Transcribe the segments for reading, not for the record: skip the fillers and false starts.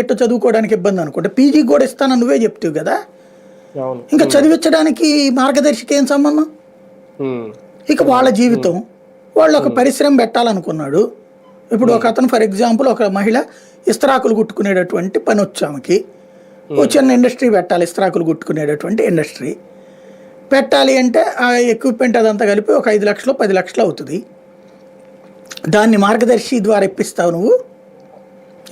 ఎట్టు చదువుకోవడానికి ఇబ్బంది అనుకుంటే పీజీకి కూడా ఇస్తానని నువ్వే చెప్తావు కదా. అవును. ఇంకా చదివించడానికి మార్గదర్శికి ఏం సంబంధం? ఇక వాళ్ళ జీవితం, వాళ్ళు ఒక పరిశ్రమ పెట్టాలనుకున్నాడు. ఇప్పుడు ఒక అతను ఫర్ ఎగ్జాంపుల్ ఒక మహిళ ఇస్త్రాకులు కుట్టుకునేటటువంటి పని వచ్చామకి ఓ చిన్న ఇండస్ట్రీ పెట్టాలి, ఇస్త్రాకులు కుట్టుకునేటటువంటి ఇండస్ట్రీ పెట్టాలి అంటే ఆ ఎక్విప్మెంట్ అదంతా కలిపి ఒక 5 లక్షలు 10 లక్షలు అవుతుంది. దాన్ని మార్గదర్శి ద్వారా ఇప్పిస్తావు నువ్వు.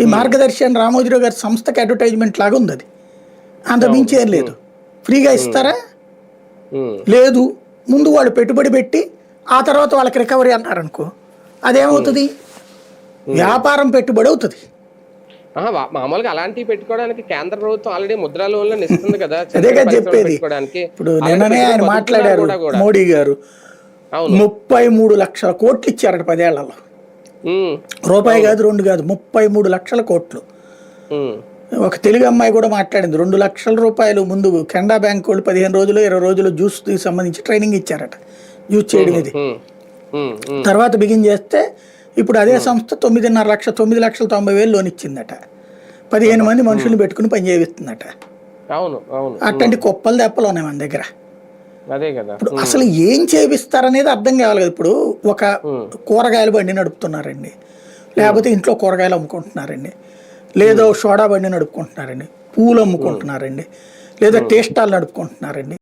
ఈ మార్గదర్శి అని రామోజీరావు గారి సంస్థకి అడ్వర్టైజ్మెంట్ లాగా ఉంది, అది అంత మించేం లేదు. ఫ్రీగా ఇస్తారా? లేదు. ముందు వాళ్ళు పెట్టుబడి పెట్టి ఆ తర్వాత వాళ్ళకి రికవరీ అన్నారనుకో, అదేమవుతుంది? వ్యాపారం పెట్టుబడి అవుతుంది. మామూలుగా అలాంటివి పెట్టుకోవడానికి కేంద్ర ప్రభుత్వం ఆల్రెడీ ముద్రా లోన్లను ఇస్తుంది కదా. అదే కదా చెప్పేది. ఇప్పుడు నిన్ననే ఆయన మాట్లాడారు మోడీ గారు, 33 లక్షల కోట్లు ఇచ్చారట 10 ఏళ్లలో. రూపాయి కాదు 2 కాదు 33 లక్షల కోట్లు. ఒక తెలుగు అమ్మాయి కూడా మాట్లాడింది, 2 లక్షల రూపాయలు ముందు కెనడా బ్యాంక్ వాళ్ళు 15 రోజులు 20 రోజులు జ్యూస్ సంబంధించి ట్రైనింగ్ ఇచ్చారట, జ్యూస్ చేయడం ఇది. తర్వాత బిగిన్ చేస్తే ఇప్పుడు అదే సంస్థ 9.5 లక్షలు 9,90,000 లోన్ ఇచ్చిందట. 15 మంది మనుషుల్ని పెట్టుకుని పని చేయిస్తుందట. అట్లాంటి కుప్పలు దెప్పలు ఉన్నాయి మన దగ్గర. ఇప్పుడు అసలు ఏం చేపిస్తారనేది అర్థం కావాలి కదా. ఇప్పుడు ఒక కూరగాయల బండి నడుపుతున్నారండి, లేకపోతే ఇంట్లో కూరగాయలు అమ్ముకుంటున్నారండి, లేదా సోడా బండి నడుపుకుంటున్నారండి, పూలు అమ్ముకుంటున్నారండి, లేదా టీ స్టాల్ నడుపుకుంటున్నారండి.